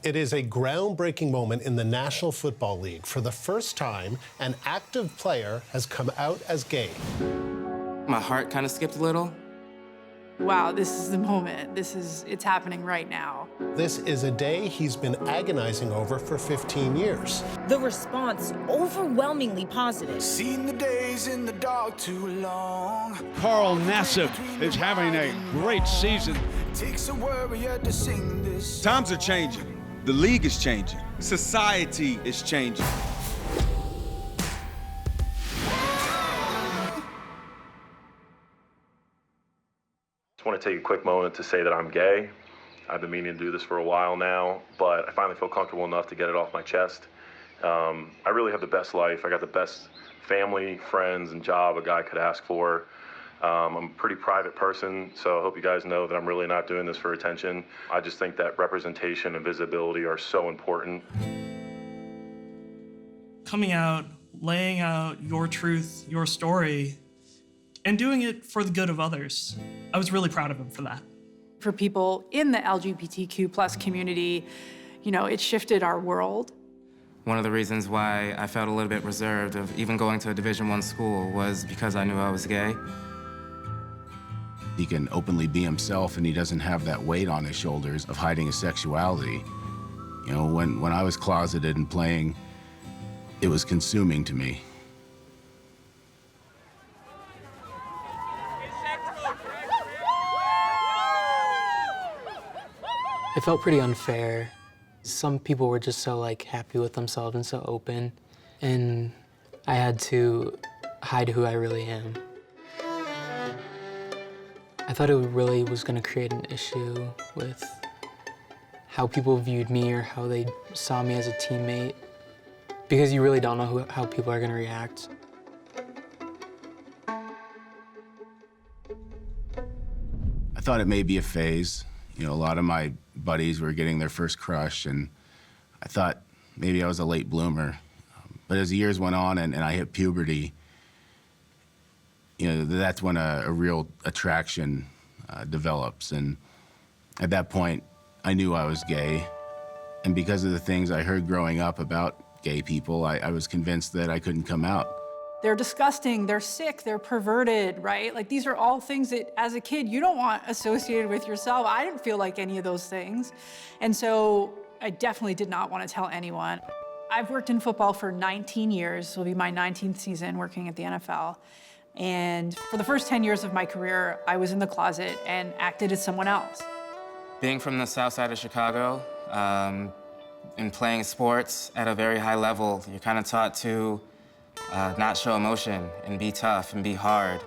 It is a groundbreaking moment in the National Football League. For the first time, an active player has come out as gay. My heart kind of skipped a little. Wow, this is the moment. It's happening right now. This is a day he's been agonizing over for 15 years. The response, overwhelmingly positive. Seen the days in the dark too long. Carl Nassib is having a great season. Takes a warrior to sing this. Times are changing. The league is changing. Society is changing. I just want to take a quick moment to say that I'm gay. I've been meaning to do this for a while now, but I finally feel comfortable enough to get it off my chest. I really have the best life. I got the best family, friends, and job a guy could ask for. I'm a pretty private person, so I hope you guys know that I'm really not doing this for attention. I just think that representation and visibility are so important. Coming out, laying out your truth, your story, and doing it for the good of others. I was really proud of him for that. For people in the LGBTQ+ community, you know, it shifted our world. One of the reasons why I felt a little bit reserved of even going to a Division I school was because I knew I was gay. He can openly be himself, and he doesn't have that weight on his shoulders of hiding his sexuality. You know, when I was closeted and playing, it was consuming to me. It felt pretty unfair. Some people were just so happy with themselves and so open, and I had to hide who I really am. I thought it really was going to create an issue with how people viewed me or how they saw me as a teammate, because you really don't know how people are going to react. I thought it may be a phase. You know, a lot of my buddies were getting their first crush, and I thought maybe I was a late bloomer. But as the years went on and I hit puberty, you know, that's when a real attraction develops. And at that point, I knew I was gay. And because of the things I heard growing up about gay people, I was convinced that I couldn't come out. They're disgusting, they're sick, they're perverted, right? Like, these are all things that, as a kid, you don't want associated with yourself. I didn't feel like any of those things. And so I definitely did not want to tell anyone. I've worked in football for 19 years. This will be my 19th season working at the NFL. And for the first 10 years of my career, I was in the closet and acted as someone else. Being from the south side of Chicago and playing sports at a very high level, you're kind of taught to not show emotion and be tough and be hard.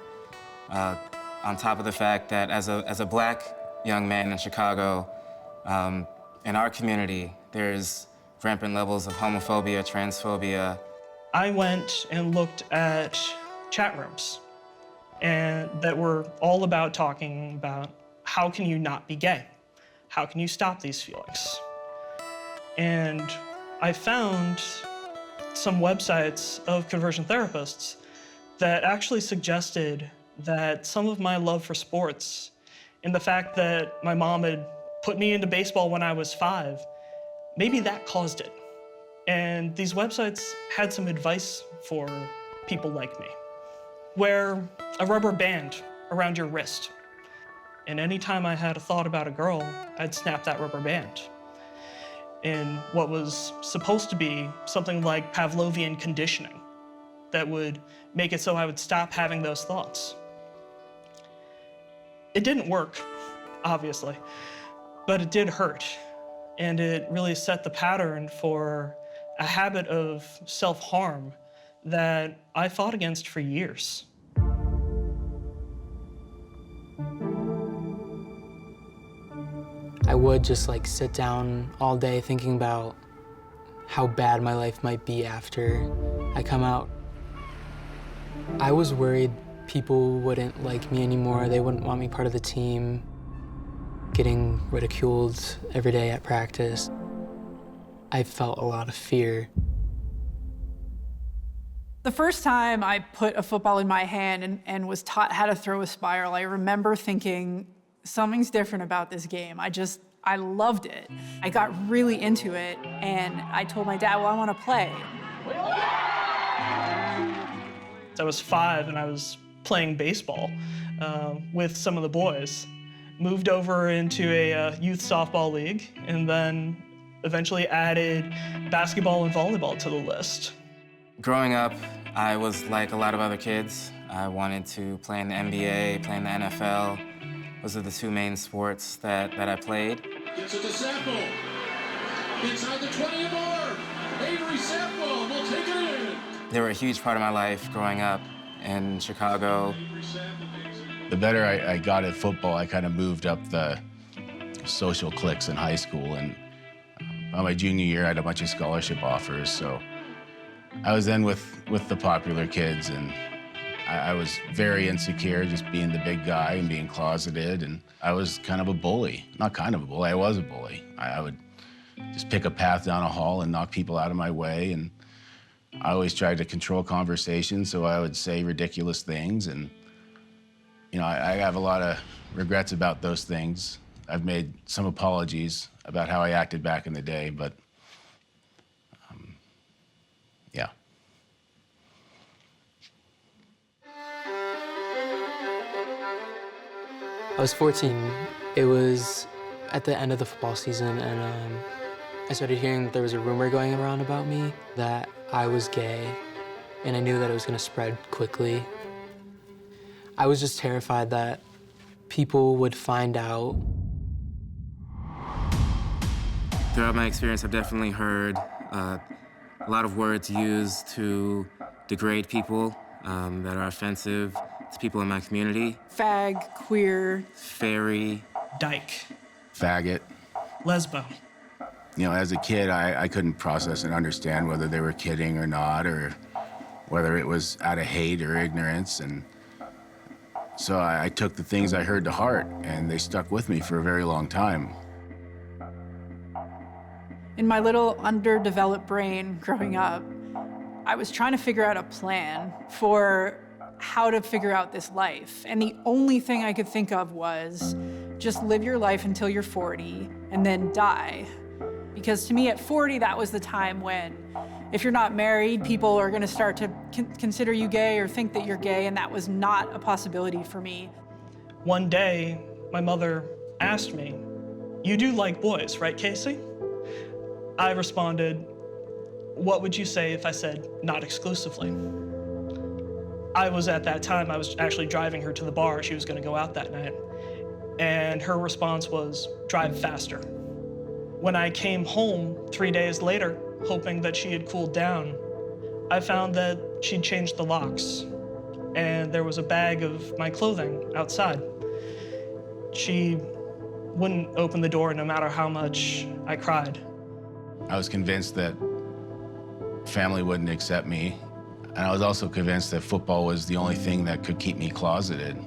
On top of the fact that as a black young man in Chicago, in our community, there's rampant levels of homophobia, transphobia. I went and looked at chat rooms and that were all about talking about how can you not be gay? How can you stop these feelings? And I found some websites of conversion therapists that actually suggested that some of my love for sports and the fact that my mom had put me into baseball when I was 5, maybe that caused it. And these websites had some advice for people like me. Wear a rubber band around your wrist. And anytime I had a thought about a girl, I'd snap that rubber band. In what was supposed to be something like Pavlovian conditioning that would make it so I would stop having those thoughts. It didn't work, obviously, but it did hurt. And it really set the pattern for a habit of self-harm that I fought against for years. I would just sit down all day thinking about how bad my life might be after I come out. I was worried people wouldn't like me anymore. They wouldn't want me part of the team. Getting ridiculed every day at practice. I felt a lot of fear. The first time I put a football in my hand and was taught how to throw a spiral, I remember thinking, something's different about this game. I loved it. I got really into it, and I told my dad, well, I want to play. I was 5 and I was playing baseball with some of the boys. Moved over into a youth softball league, and then eventually added basketball and volleyball to the list. Growing up, I was like a lot of other kids. I wanted to play in the NBA, play in the NFL. Those are the 2 main sports that I played. Gets it to Sample. Inside the 20 and more. Avery Sample will take it in. They were a huge part of my life growing up in Chicago. The better I got at football, I kind of moved up the social cliques in high school. And by my junior year, I had a bunch of scholarship offers. So I was then with the popular kids, and I was very insecure just being the big guy and being closeted. And I was kind of a bully. Not kind of a bully, I was a bully. I would just pick a path down a hall and knock people out of my way. And I always tried to control conversation, so I would say ridiculous things. And you know, I have a lot of regrets about those things. I've made some apologies about how I acted back in the day, but yeah. I was 14. It was at the end of the football season, and I started hearing that there was a rumor going around about me that I was gay, and I knew that it was going to spread quickly. I was just terrified that people would find out. Throughout my experience, I've definitely heard a lot of words used to degrade people that are offensive to people in my community. Fag, queer. Fairy. Dyke. Faggot. Lesbo. You know, as a kid, I couldn't process and understand whether they were kidding or not, or whether it was out of hate or ignorance. And so I took the things I heard to heart, and they stuck with me for a very long time. In my little underdeveloped brain growing up, I was trying to figure out a plan for how to figure out this life. And the only thing I could think of was just live your life until you're 40 and then die. Because to me at 40, that was the time when, if you're not married, people are gonna start to consider you gay or think that you're gay, and that was not a possibility for me. One day, my mother asked me, "You do like boys, right, Casey?" I responded, "What would you say if I said not exclusively?" I was at that time, I was actually driving her to the bar. She was gonna go out that night. And her response was, "Drive faster." When I came home 3 days later, hoping that she had cooled down, I found that she'd changed the locks, and there was a bag of my clothing outside. She wouldn't open the door no matter how much I cried. I was convinced that family wouldn't accept me, and I was also convinced that football was the only thing that could keep me closeted.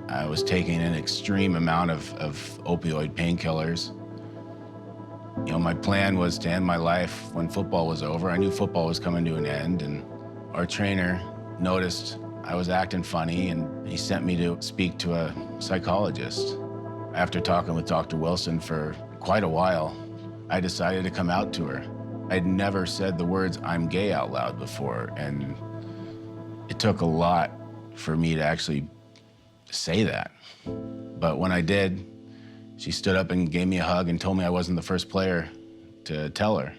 I was taking an extreme amount of opioid painkillers. You know, my plan was to end my life when football was over. I knew football was coming to an end, and our trainer noticed I was acting funny, and he sent me to speak to a psychologist. After talking with Dr. Wilson for quite a while, I decided to come out to her. I'd never said the words "I'm gay" out loud before, and it took a lot for me to actually say that. But when I did, she stood up and gave me a hug and told me I wasn't the first player to tell her.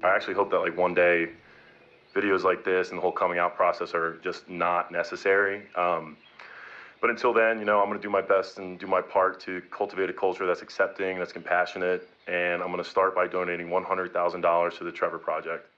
I actually hope that like one day videos like this and the whole coming out process are just not necessary. But until then, you know, I'm gonna do my best and do my part to cultivate a culture that's accepting, that's compassionate, and I'm gonna start by donating $100,000 to the Trevor Project.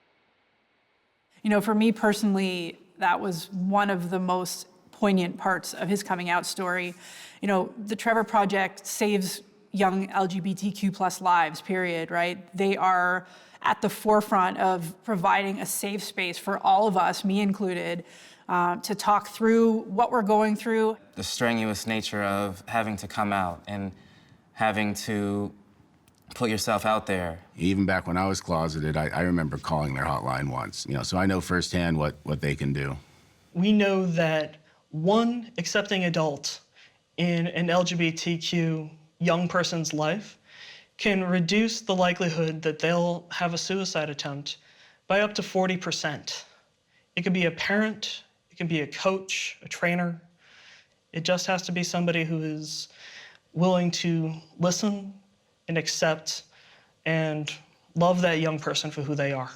You know, for me personally, that was one of the most poignant parts of his coming out story. You know, the Trevor Project saves young LGBTQ+ lives, period, right? They are at the forefront of providing a safe space for all of us, me included, to talk through what we're going through. The strenuous nature of having to come out and having to put yourself out there. Even back when I was closeted, I remember calling their hotline once, you know, so I know firsthand what they can do. We know that one accepting adult in an LGBTQ young person's life can reduce the likelihood that they'll have a suicide attempt by up to 40%. It could be a parent, it can be a coach, a trainer. It just has to be somebody who is willing to listen and accept and love that young person for who they are.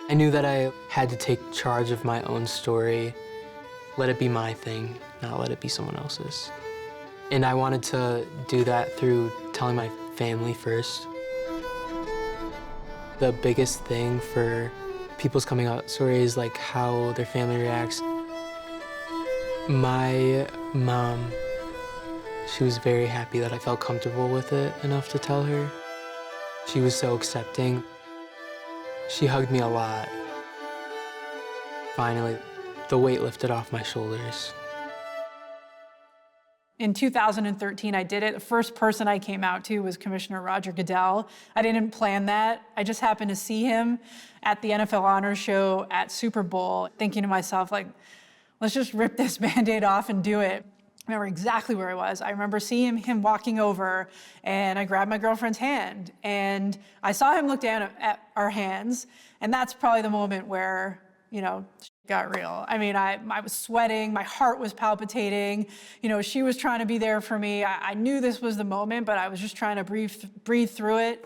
I knew that I had to take charge of my own story, let it be my thing, not let it be someone else's. And I wanted to do that through telling my family first. The biggest thing for people's coming out story is like how their family reacts. My mom, she was very happy that I felt comfortable with it enough to tell her. She was so accepting. She hugged me a lot. Finally, the weight lifted off my shoulders. In 2013, I did it. The first person I came out to was Commissioner Roger Goodell. I didn't plan that. I just happened to see him at the NFL Honors Show at Super Bowl, thinking to myself, like, let's just rip this Band-Aid off and do it. I remember exactly where I was. I remember seeing him walking over, and I grabbed my girlfriend's hand, and I saw him look down at our hands, and that's probably the moment where, you know, got real. I mean, I was sweating, my heart was palpitating, you know, she was trying to be there for me. I knew this was the moment, but I was just trying to breathe through it.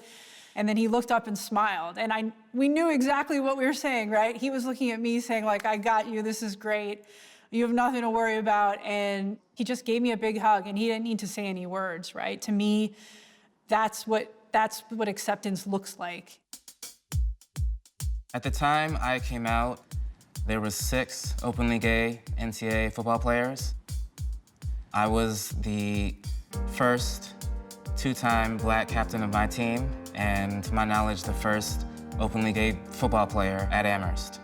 And then he looked up and smiled, and we knew exactly what we were saying, right? He was looking at me saying, like, I got you, this is great. You have nothing to worry about. And he just gave me a big hug, and he didn't need to say any words, right? To me, that's what acceptance looks like. At the time I came out, there were 6 openly gay NCAA football players. I was the first 2-time black captain of my team, and to my knowledge, the first openly gay football player at Amherst.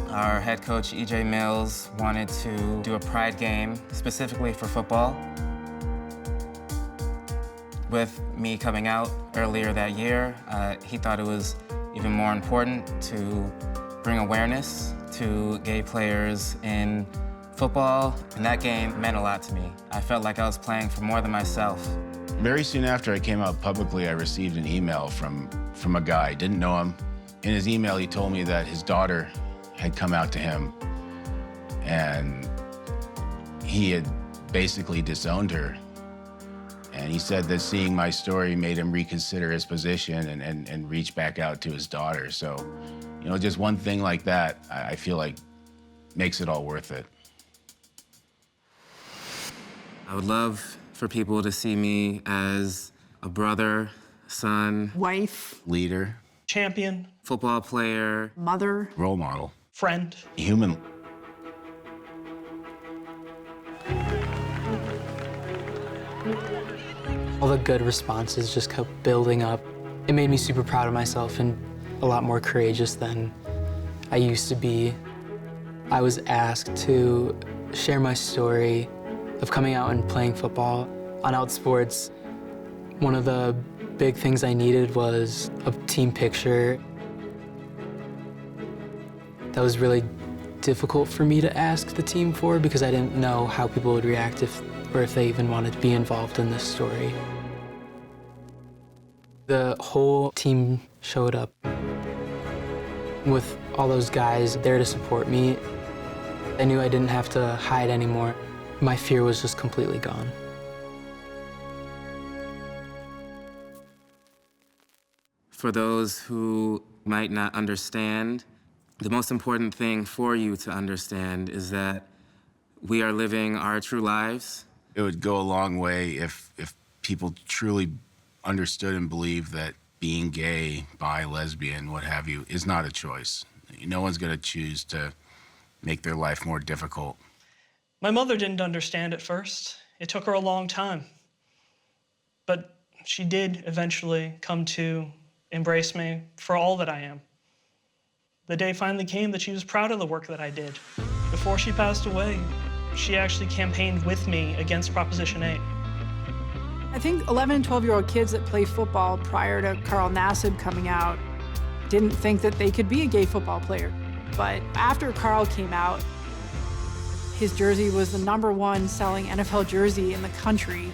Our head coach, E.J. Mills, wanted to do a pride game specifically for football. With me coming out earlier that year, he thought it was even more important to bring awareness to gay players in football, and that game meant a lot to me. I felt like I was playing for more than myself. Very soon after I came out publicly, I received an email from a guy. I didn't know him. In his email, he told me that his daughter had come out to him, and he had basically disowned her. And he said that seeing my story made him reconsider his position and reach back out to his daughter. So, you know, just one thing like that, I feel like makes it all worth it. I would love for people to see me as a brother, son, Wife, leader, champion, football player, mother, role model, friend, human. All the good responses just kept building up. It made me super proud of myself and a lot more courageous than I used to be. I was asked to share my story of coming out and playing football on Outsports. One of the big things I needed was a team picture. That was really difficult for me to ask the team for because I didn't know how people would react if they even wanted to be involved in this story. The whole team showed up with all those guys there to support me. I knew I didn't have to hide anymore. My fear was just completely gone. For those who might not understand, the most important thing for you to understand is that we are living our true lives. It would go a long way if people truly understood and believed that being gay, bi, lesbian, what have you, is not a choice. No one's gonna choose to make their life more difficult. My mother didn't understand at first. It took her a long time. But she did eventually come to embrace me for all that I am. The day finally came that she was proud of the work that I did. Before she passed away, she actually campaigned with me against Proposition 8. I think 11 and 12-year-old kids that play football prior to Carl Nassib coming out didn't think that they could be a gay football player. But after Carl came out, His jersey was the #1 selling NFL jersey in the country,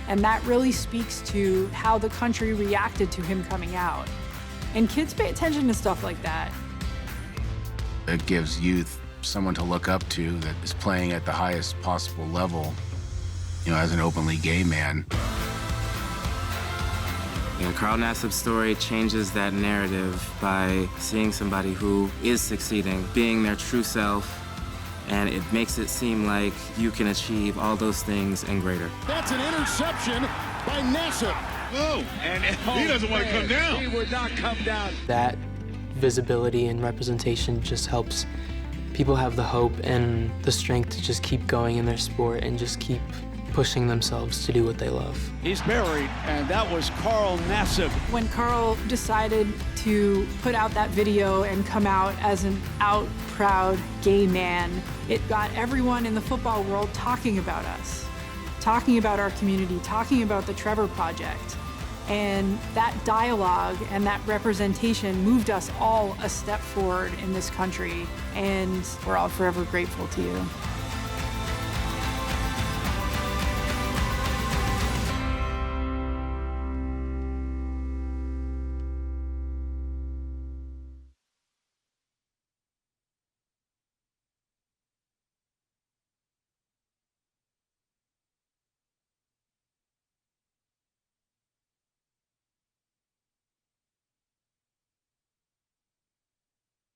and that really speaks to how the country reacted to him coming out. And kids pay attention to stuff like that. It gives youth someone to look up to that is playing at the highest possible level, you know, as an openly gay man. Carl Nassib's story changes that narrative by seeing somebody who is succeeding, being their true self, and it makes it seem like you can achieve all those things and greater. That's an interception by Nassib. Oh, and he doesn't want to come down. He would not come down. That visibility and representation just helps people have the hope and the strength to just keep going in their sport and just keep pushing themselves to do what they love. He's buried, and that was Carl Nassib. When Carl decided to put out that video and come out as an out, proud gay man, it got everyone in the football world talking about us, talking about our community, talking about the Trevor Project. And that dialogue and that representation moved us all a step forward in this country, and we're all forever grateful to you.